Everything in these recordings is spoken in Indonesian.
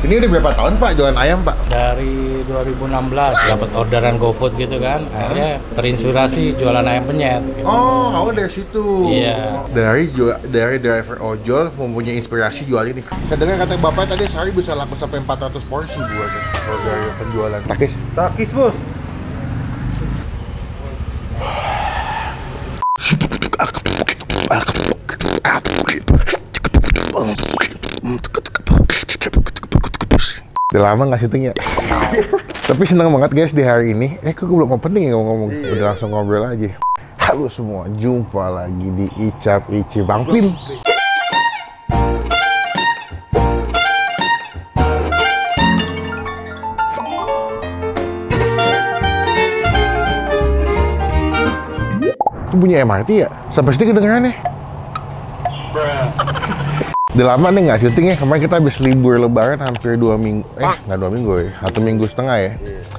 Ini udah berapa tahun Pak jualan ayam Pak? Dari 2016 dapat orderan GoFood gitu kan, akhirnya terinspirasi jualan ayam penyet. Gitu. Oh, awal dari situ. Iya. Dari driver ojol mempunyai inspirasi jual ini. Saya dengar kata Bapak tadi sehari bisa laku sampai 400 porsi buat dari penjualan. Takis bos. Udah lama nggak syuting ya? Tapi seneng banget guys di hari ini. Kok gue belum opening ya ngomong-ngomong. Udah langsung ngobrol aja. Halo semua, jumpa lagi di Icap Ici Bang Pin. Itu bunyi MRT ya? Sampai sini kedengeran nih. Udah lama nih nggak syuting ya, kemarin kita habis libur lebaran hampir 2 minggu, nggak 2 minggu ya, 1 minggu setengah ya.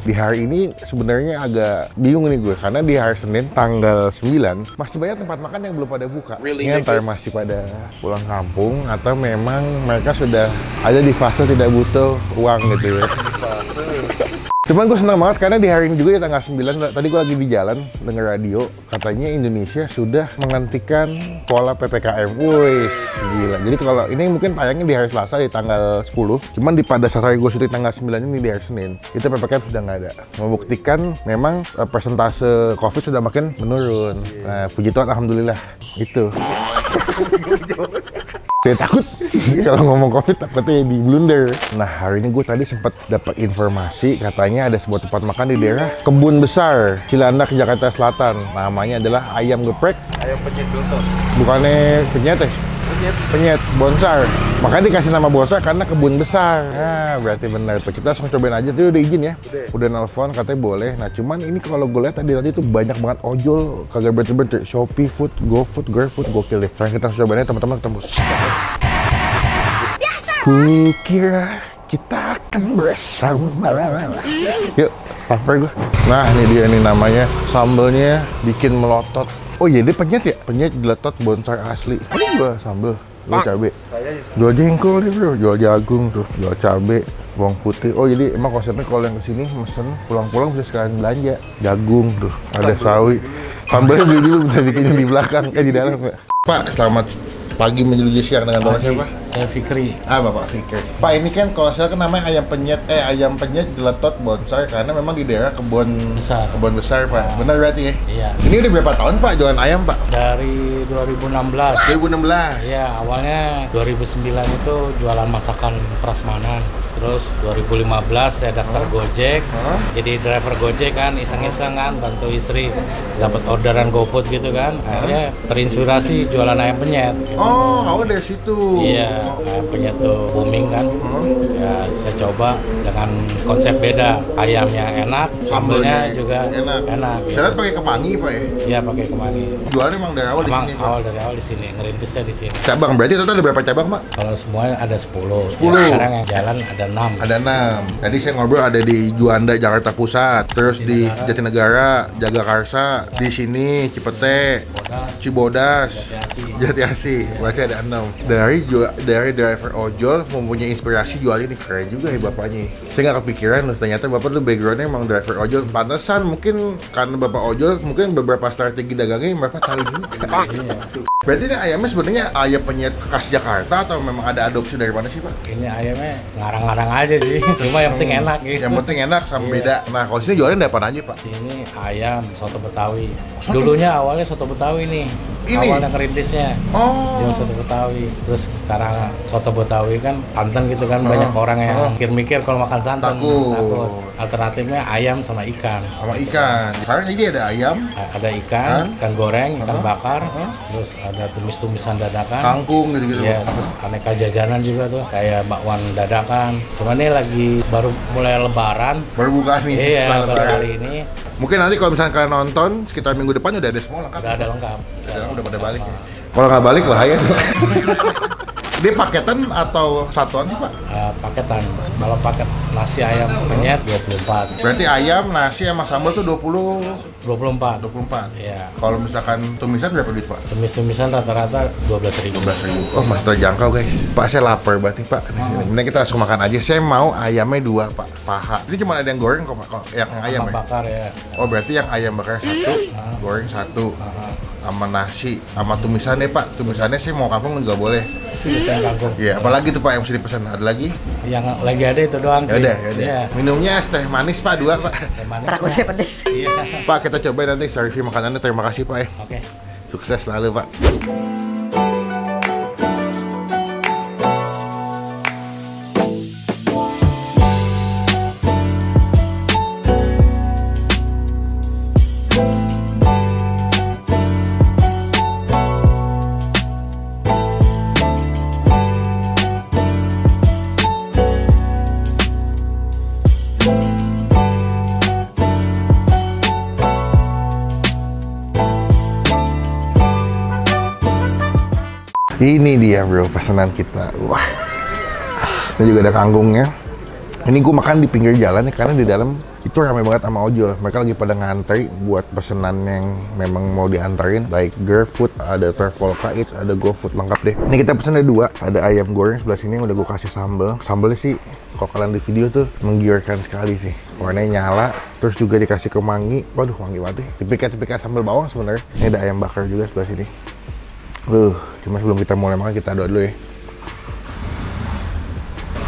Di hari ini sebenarnya agak bingung nih gue, karena di hari Senin tanggal 9 masih banyak tempat makan yang belum pada buka. Ini antara masih pada pulang kampung atau memang mereka sudah ada di fase tidak butuh uang gitu ya. Cuman gue senang banget karena di hari ini juga ya tanggal 9, tadi gue lagi di jalan denger radio, katanya Indonesia sudah menghentikan pola PPKM. Wih, gila. Jadi kalau ini mungkin tayangnya di hari Selasa di tanggal 10, cuman pada saat hari gue syuting tanggal 9 ini di hari Senin, itu PPKM sudah nggak ada. Membuktikan memang persentase COVID sudah makin menurun. Nah, puji Tuhan, alhamdulillah. Itu. Saya takut kalau ngomong COVID takutnya di blunder. Nah, hari ini gue tadi sempat dapat informasi katanya ada sebuah tempat makan di daerah Kebun Besar, Cilandak, Jakarta Selatan. Namanya adalah Ayam Geprek. Ayam penyet dulu. Bukannya penyet ya? Penyet Bonsar. Makanya dikasih nama Bonsar karena kebun besar. Nah, berarti benar tuh. Kita langsung cobain aja. Dia udah izin ya? Udah nelfon katanya boleh. Nah, cuman ini kalau gue lihat tadi tuh banyak banget ojol kagak berhenti. Shopee Food, GoFood, GrabFood, gokil deh. Sekarang kita langsung cobain aja teman-teman, tembus. Kukira kita akan bersama. Yuk, lapar gue. Nah, ini dia nih namanya. Sambelnya bikin melotot. Oh iya, dia penyet ya? Penyet geletot Bonsar asli. Ini gua sambel, jual cabe. Jual jengkol nih bro, jual jagung tuh, jual cabe, bawang putih. Oh jadi emang konsepnya kalau yang kesini mesen pulang-pulang bisa sekalian belanja. Jagung tuh, ada sawi. Sambelnya beli dulu, bisa bikinnya di belakang, di dalam ya. Pak, selamat pagi menuju siang dengan Bapak siapa? Saya Fikri. Bapak Fikri. Pak, ini kan kalau saya kan namanya ayam penyet geletot Bonsar karena memang di daerah kebun besar Pak. Benar berarti ya? Iya. Ini udah berapa tahun Pak jualan ayam Pak? Dari 2016. 2016. Iya, awalnya 2009 itu jualan masakan prasmanan. Terus 2015 saya daftar Gojek. Jadi driver Gojek kan, iseng-iseng kan, bantu istri dapat orderan GoFood gitu kan. Akhirnya terinspirasi jualan ayam penyet. Gitu. Oh, awal dari situ. Iya, ayam penyet tuh booming kan. Ya, saya coba dengan konsep beda. Ayamnya enak, sambelnya juga enak. Saya lihat pakai kemangi Pak ya? Iya, pakai kemangi. Jualnya emang dari awal di sini Pak? Dari awal di sini, ngerintisnya di sini. Cabang, berarti total ada berapa cabang Pak? Kalau semuanya ada 10. 10. Ya, sekarang yang jalan ada 6. Ada 6. Tadi saya ngobrol ada di Juanda, Jakarta Pusat, terus di Jatinegara, Jagakarsa, di sini Cipete, Cibodas, Jatiasi. Berarti ada 6. Dari driver ojol mempunyai inspirasi jual ini, keren juga ya bapaknya. Saya nggak kepikiran loh, ternyata bapak tuh backgroundnya emang driver ojol. Pantesan mungkin karena bapak ojol, mungkin beberapa strategi dagangnya bapak tahu juga. Berarti ini ayamnya sebenarnya ayam penyet khas Jakarta atau memang ada adopsi dari mana sih Pak? Ini ayamnya ngarang-ngarang aja sih, cuma yang penting enak gitu. Yang penting enak sama beda. Nah, kalau sini jualnya apa aja Pak? Ini ayam soto Betawi. Dulunya awalnya soto Betawi nih. Awalnya kerintisnya. Jual soto Betawi. Terus sekarang soto Betawi kan santan gitu kan, banyak orang yang mikir-mikir kalau makan santan. Takut. Alternatifnya ayam sama ikan. Sekarang jadi ada ayam, ada ikan goreng, ikan bakar, terus ada tumis-tumisan dadakan, kangkung gitu-gitu. Iya, terus aneka jajanan juga tuh, kayak bakwan dadakan. Cuman ini lagi baru mulai lebaran. Baru buka nih. Iya, baru hari ini. Mungkin nanti kalau misalnya kalian nonton sekitar minggu depan udah ada semua lengkap. Udah ada lengkap. Udah pada balik ya. Kalau nggak balik bahaya tuh. Dia paketan atau satuan sih Pak? Paketan. Kalau paket nasi ayam penyet 24. Berarti ayam, nasi sama sambal tuh 24. 24. Iya. Kalau misalkan tumisan berapa duit Pak? Tumis-tumisan rata-rata 12.000. 12.000. Oh masih terjangkau guys. Pak saya lapar banget nih Pak. Mending kita langsung makan aja. Saya mau ayamnya 2 Pak. Paha. Ini cuma ada yang goreng kok Pak. Yang ayam ya? Bakar ya. Oh berarti yang ayam bakar 1, goreng 1. Sama nasi, sama tumisannya Pak. Tumisannya saya mau kangkung juga boleh. Tumisan kangkung. Iya, apalagi tuh Pak yang mesti dipesan? Ada lagi? Yang lagi ada itu doang sih. Ya udah. Iya. Minumnya es teh manis Pak 2 Pak. Teh manis. Takutnya pedes. Iya. Pak kita coba nanti review makanannya. Terima kasih Pak ya. Oke. Sukses selalu Pak. Ini dia bro pesanan kita. Wah. Ini juga ada kanggungnya. Ini gue makan di pinggir jalan ya, karena di dalam itu ramai banget sama ojol. Mereka lagi pada ngantri buat pesanan yang memang mau diantarin. Baik GrabFood, ada Traveloka Eats, ada GoFood, lengkap deh. Ini kita pesen ada 2. Ada ayam goreng sebelah sini yang udah gue kasih sambal. Sambalnya sih kalau kalian di video tuh menggiurkan sekali sih. Warnanya nyala, terus juga dikasih kemangi. Waduh wangi banget deh. Tipikat-tipikat sambal bawang sebenarnya. Ini ada ayam bakar juga sebelah sini. Cuma sebelum kita mulai makan kita doa dulu ya.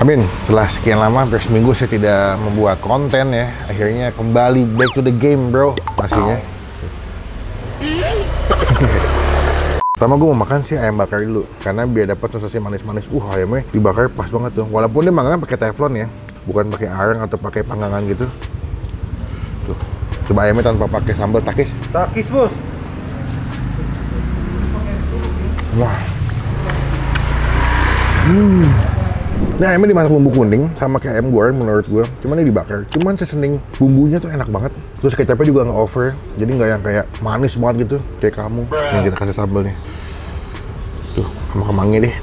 Amin. Setelah sekian lama, hampir seminggu saya tidak membuat konten ya. Akhirnya kembali back to the game bro. Pastinya. Pertama gue mau makan sih ayam bakar dulu, karena biar dapat sensasi manis-manis. Ayamnya dibakar pas banget tuh. Walaupun dia manggang pakai teflon ya, bukan pakai arang atau pakai panggangan gitu. Tuh. Coba ayamnya tanpa pakai sambal takis. Takis bos. Wah. Ini ayamnya dimasak bumbu kuning sama kayak ayam goreng menurut gue. Cuman ini dibakar. Cuman sesening bumbunya tuh enak banget. Terus kecapnya juga nggak over. Jadi nggak yang kayak manis banget gitu. Kayak kamu. Yang kita kasih sambal nih. Tuh, sama kemangnya deh.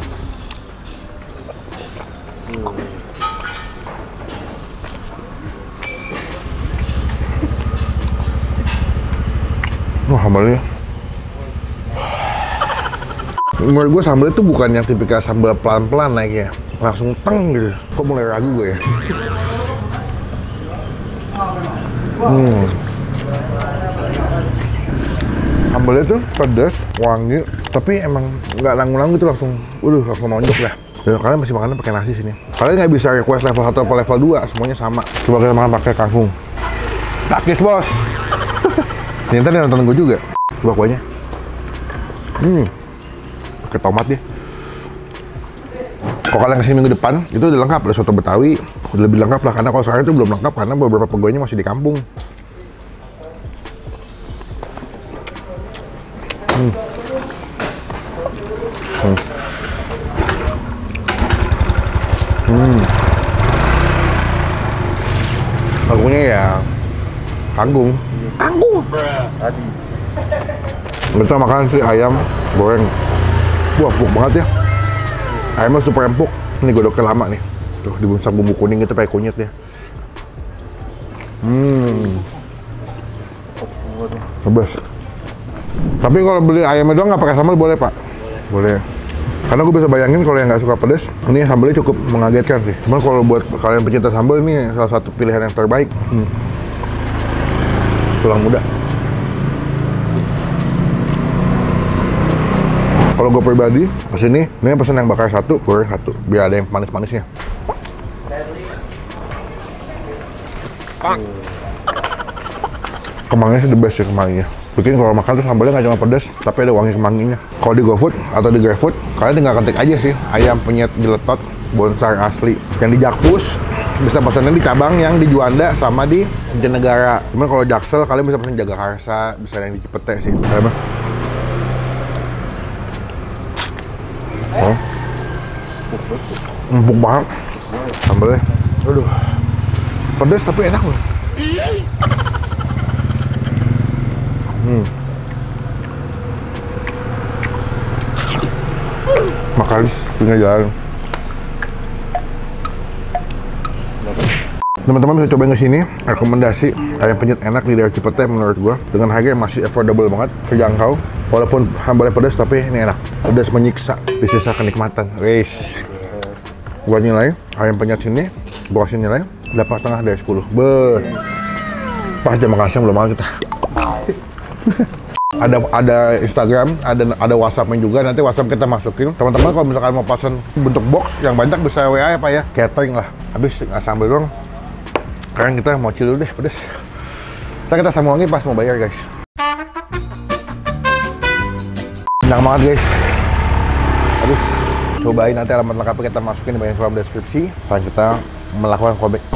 Wah, sambalnya. Menurut gue sambal itu bukan yang tipikal sambal pelan-pelan naiknya, langsung teng gitu. Kok mulai ragu gue ya? Sambalnya tuh pedas, wangi, tapi emang nggak nanggung-nanggung gitu langsung, langsung nonjok dah. Dan kalian masih makannya pakai nasi sini. Kalian nggak bisa request level 1 atau level 2, semuanya sama. Coba kita makan pakai kangkung. Takis bos. Ternyata dia nonton gue juga. Coba kuahnya. Pakai tomat deh. Kalau kalian kesini minggu depan, itu udah lengkap. Ada soto Betawi, udah lebih lengkap lah. Karena kalau sekarang itu belum lengkap, karena beberapa pegawainya masih di kampung. Kanggungnya ya kanggung. Kita makan sih ayam goreng. Wah, empuk banget ya. Ayamnya super empuk. Ini godoknya lama nih. Tuh, dibungkus bumbu kuning gitu pakai kunyit ya. Bebas. Tapi kalau beli ayamnya doang nggak pakai sambal boleh Pak? Boleh. Karena gue bisa bayangin kalau yang nggak suka pedas, ini sambalnya cukup mengagetkan sih. Cuman kalau buat kalian pecinta sambal, ini salah satu pilihan yang terbaik. Tulang muda. Kalau gue pribadi kesini, ini pesen yang bakar 1, goreng 1, biar ada yang manis-manisnya. Kemangnya sih the best sih kemangnya. Bikin kalau makan tuh sambalnya nggak cuma pedas, tapi ada wangi kemanginya. Kalau di GoFood atau di GrabFood, kalian tinggal ketik aja sih ayam penyet jeletot bonsar asli. Yang di Jakpus bisa pesannya di cabang yang di Juanda sama di Jatinegara. Cuman kalau Jaksel kalian bisa pesan Jagakarsa, bisa yang di Cipete sih. Empuk banget sambalnya. Aduh, pedas tapi enak loh. Makalis. Pinggir jalan. Teman-teman bisa cobain ke sini. Rekomendasi ayam penyet enak di daerah Cipete menurut gua. Dengan harga yang masih affordable banget, terjangkau. Walaupun hambalnya pedas tapi ini enak. Pedas menyiksa, disisa kenikmatan. Wes. Gua nilai ayam penyet sini, gua kasih nilai 8,5 dari 10. Pas jam makan siang belum makan kita. Ada Instagram, ada WhatsApp-nya juga. Nanti WhatsApp kita masukin. Teman-teman kalau misalkan mau pesan bentuk box yang banyak bisa WA ya Pak ya. Catering lah. Habis nggak sambil doang. Sekarang kita mau chill dulu deh, pedes. Ntar kita sambung lagi pas mau bayar guys. Enak banget guys. Aduh, cobain nanti alamat lengkapnya kita masukin di bagian kolom deskripsi. Sekarang kita melakukan callback.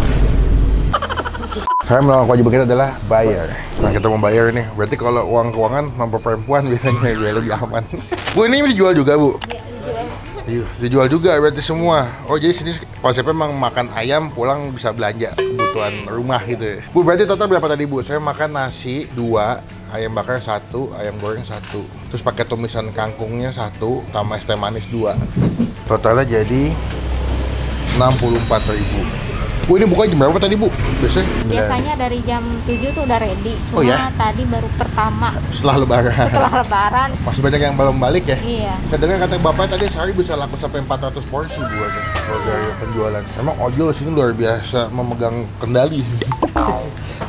Saya melakukan kewajiban kita adalah bayar. Nah kita mau bayar nih. Berarti kalau uang keuangan mampu perempuan biasanya lebih aman. Bu ini dijual juga Bu? Iya, dijual juga berarti semua. Oh jadi sini konsepnya memang makan ayam pulang bisa belanja kebutuhan rumah gitu ya. Bu berarti total berapa tadi Bu? Saya makan nasi 2, ayam bakar 1, ayam goreng 1, terus pakai tumisan kangkungnya 1, tambah es teh manis 2. Totalnya jadi 64.000. Bu ini buka jam berapa tadi Bu? Biasanya dari jam 7 tuh udah ready. Cuma tadi baru pertama. Setelah lebaran. Masih banyak yang belum balik ya? Iya. Saya dengar kata Bapak tadi sehari bisa laku sampai 400 porsi Bu dari penjualan. Emang ojol sini luar biasa memegang kendali. 64.000.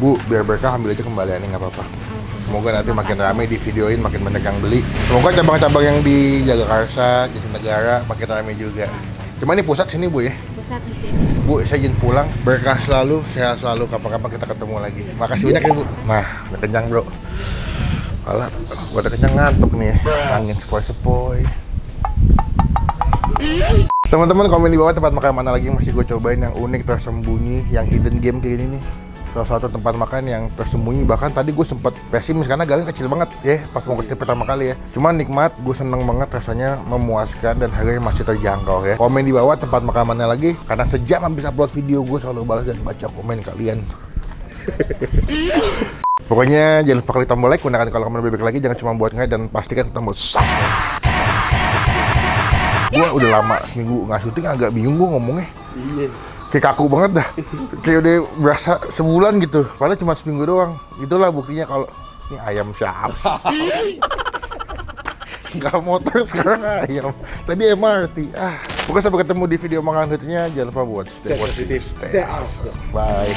Bu, biar berkah ambil aja kembaliannya nggak apa-apa. Semoga nanti makin ramai di videoin, makin banyak yang beli. Semoga cabang-cabang yang di Jagakarsa, Jatinegara makin ramai juga. Cuma ini pusat sini Bu ya? Pusat di sini. Bu, saya izin pulang, berkah selalu, sehat selalu, kapan-kapan kita ketemu lagi. Makasih banyak ya Bu. Nah, udah kenyang bro. Alah, gua udah kenyang ngantuk nih ya. Angin sepoi-sepoi. Teman-teman komen di bawah tempat makan mana lagi yang masih gue cobain yang unik, tersembunyi, yang hidden game kayak gini nih. Salah satu tempat makan yang tersembunyi, bahkan tadi gue sempet pesimis karena gangnya kecil banget ya pas mau kesini pertama kali ya. Cuman nikmat, gue seneng banget, rasanya memuaskan dan harganya masih terjangkau ya. Komen di bawah tempat makan mana lagi, karena sejam habis upload video gue selalu balas dan baca komen kalian. Pokoknya jangan lupa klik tombol like, gunakan kalau kamu lebih baik lagi, jangan cuma buat nge dan pastikan tombol subscribe. Gue udah lama seminggu nggak syuting, agak bingung gue ngomongnya. Kayak kaku banget dah, kayak udah berasa sebulan gitu, padahal cuma seminggu doang. Itulah buktinya kalau ini ayam siapa sih? Nggak motor sekarang ayam, tadi MRT. Pokoknya sampai ketemu di video makan selanjutnya. Jangan lupa buat stay positive, stay awesome. Bye.